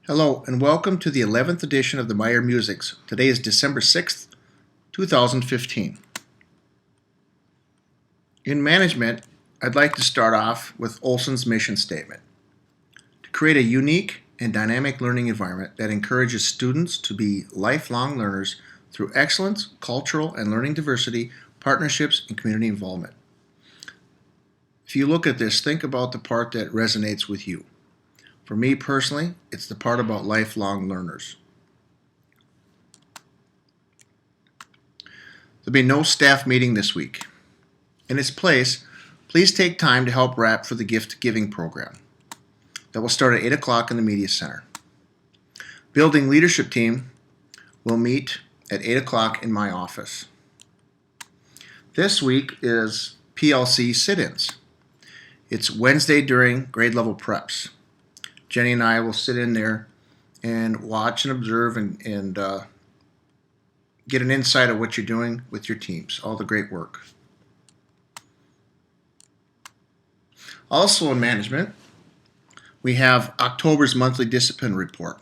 Hello and welcome to the 11th edition of the Meyer Musics. Today is December 6th, 2015. In management, I'd like to start off with Olson's mission statement: to create a unique and dynamic learning environment that encourages students to be lifelong learners through excellence, cultural and learning diversity, partnerships, and community involvement. If you look at this, think about the part that resonates with you. For me personally, it's the part about lifelong learners. There'll be no staff meeting this week. In its place, please take time to help wrap for the gift giving program. That will start at 8 o'clock in the Media Center. Building leadership team will meet at 8 o'clock in my office. This week is PLC sit-ins. It's Wednesday during grade level preps. Jenny and I will sit in there and watch and observe and get an insight of what you're doing with your teams, all the great work. Also in management, we have October's monthly discipline report.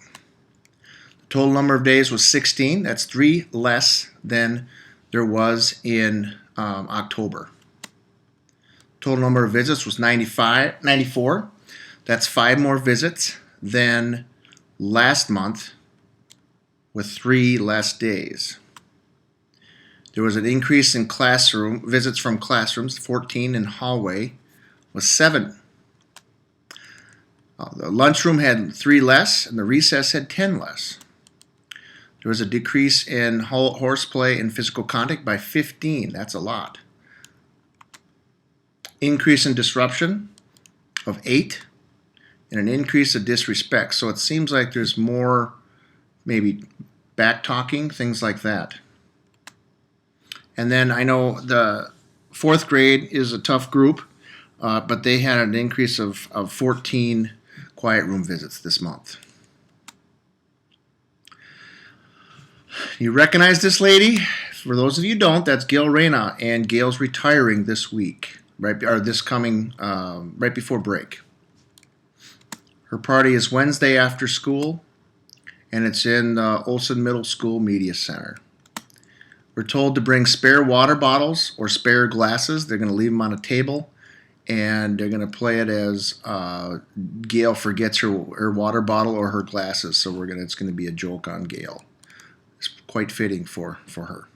The total number of days was 16. That's 3 less than there was in October. Total number of visits was 94. That's 5 more visits than last month with 3 less days. There was an increase in classroom visits from classrooms, 14, and hallway was 7. The lunchroom had 3 less, and the recess had 10 less. There was a decrease in horseplay and physical contact by 15. That's a lot. Increase in disruption of 8. And an increase of disrespect. So it seems like there's more maybe back talking, things like that. And then I know the 4th grade is a tough group, but they had an increase of 14 quiet room visits this month. You recognize this lady? For those of you who don't, that's Gail Reyna, and Gail's retiring this week, right before break. Her party is Wednesday after school, and it's in the Olson Middle School Media Center. We're told to bring spare water bottles or spare glasses. They're going to leave them on a table, and they're going to play it as Gail forgets her water bottle or her glasses. So it's going to be a joke on Gail. It's quite fitting for her.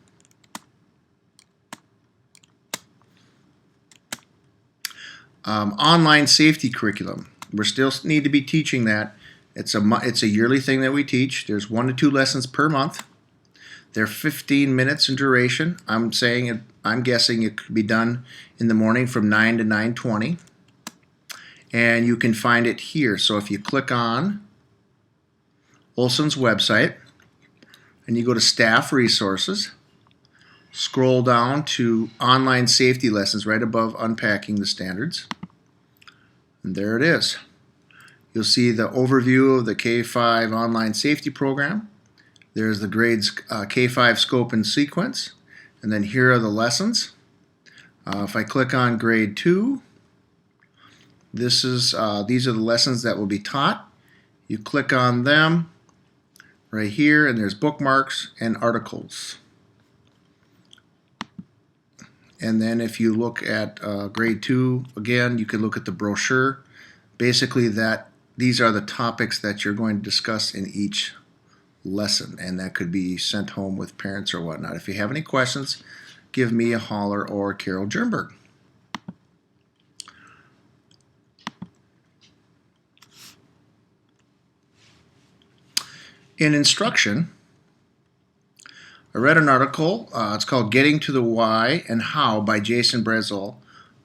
Online safety curriculum. We still need to be teaching that. It's a yearly thing that we teach. There's 1 to 2 lessons per month. They're 15 minutes in duration. I'm guessing it could be done in the morning from 9 to 9:20. And you can find it here. So if you click on Olson's website and you go to staff resources, scroll down to online safety lessons right above unpacking the standards. And there it is. You'll see the overview of the K-5 online safety program. There's the grades K-5 scope and sequence. And then here are the lessons. If I click on grade 2, these are the lessons that will be taught. You click on them right here, and there's bookmarks and articles. And then if you look at grade 2, again, you can look at the brochure. Basically, these are the topics that you're going to discuss in each lesson, and that could be sent home with parents or whatnot. If you have any questions, give me a holler or Carol Jernberg. In instruction, I read an article. It's called Getting to the Why and How by Jason Brezel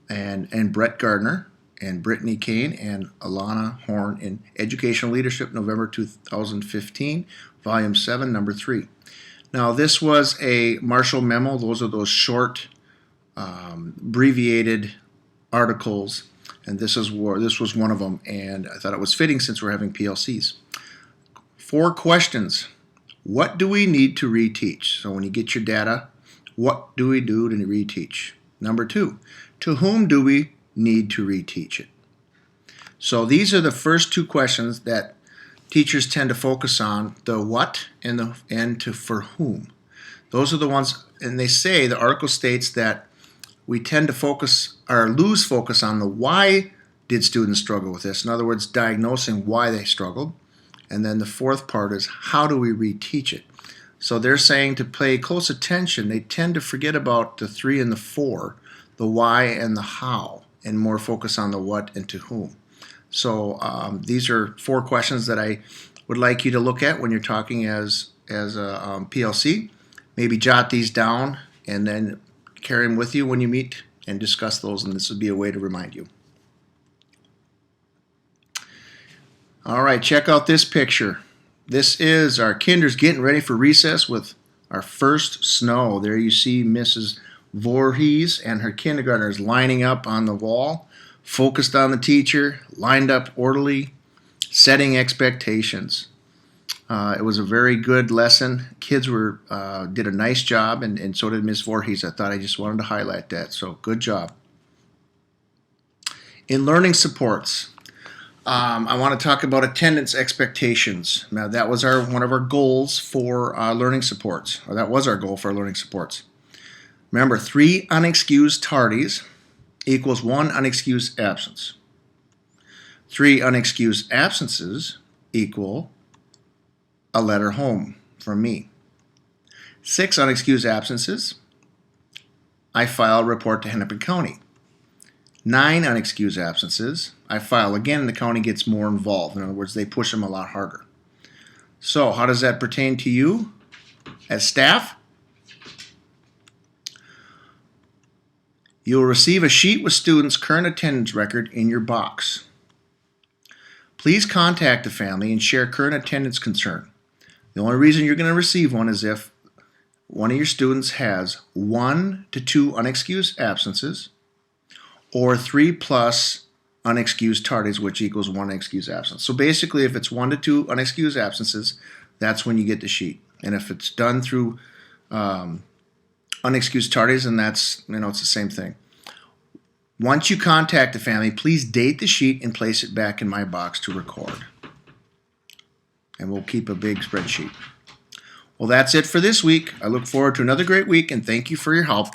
and Brett Gardner and Brittany Kane and Alana Horn in Educational Leadership, November 2015, Volume 7, Number 3. Now, this was a Marshall memo. Those are those short, abbreviated articles, and this was one of them, and I thought it was fitting since we're having PLCs. 4 questions. What do we need to reteach? So when you get your data, what do we do to reteach? Number 2, to whom do we need to reteach it? So these are the first 2 questions that teachers tend to focus on the what and to for whom. Those are the ones, and they say, the article states that we tend to focus or lose focus on the why did students struggle with this. In other words, diagnosing why they struggled. And then the fourth part is how do we reteach it? So they're saying to pay close attention. They tend to forget about the 3 and the 4, the why and the how, and more focus on the what and to whom. So these are 4 questions that I would like you to look at when you're talking as a PLC. Maybe jot these down and then carry them with you when you meet and discuss those, and this would be a way to remind you. All right, check out this picture. This is our kinders getting ready for recess with our first snow. There you see Mrs. Voorhees and her kindergartners lining up on the wall, focused on the teacher, lined up orderly, setting expectations. It was a very good lesson. Kids did a nice job, and so did Ms. Voorhees. I thought I just wanted to highlight that, so good job. In learning supports, I want to talk about attendance expectations. Now, that was one of our goals for learning supports, or that was our goal for learning supports. Remember, 3 unexcused tardies equals 1 unexcused absence. 3 unexcused absences equal a letter home from me. 6 unexcused absences, I file a report to Hennepin County. 9 unexcused absences, I file again, and the county gets more involved. In other words, they push them a lot harder. So how does that pertain to you as staff? You'll receive a sheet with students' current attendance record in your box. Please contact the family and share current attendance concern. The only reason you're going to receive one is if one of your students has 1 to 2 unexcused absences or 3 plus unexcused tardies, which equals 1 excused absence. So basically, if it's 1 to 2 unexcused absences, that's when you get the sheet. And if it's done through unexcused tardies, and that's, it's the same thing. Once you contact the family, please date the sheet and place it back in my box to record. And we'll keep a big spreadsheet. Well, that's it for this week. I look forward to another great week, and thank you for your help.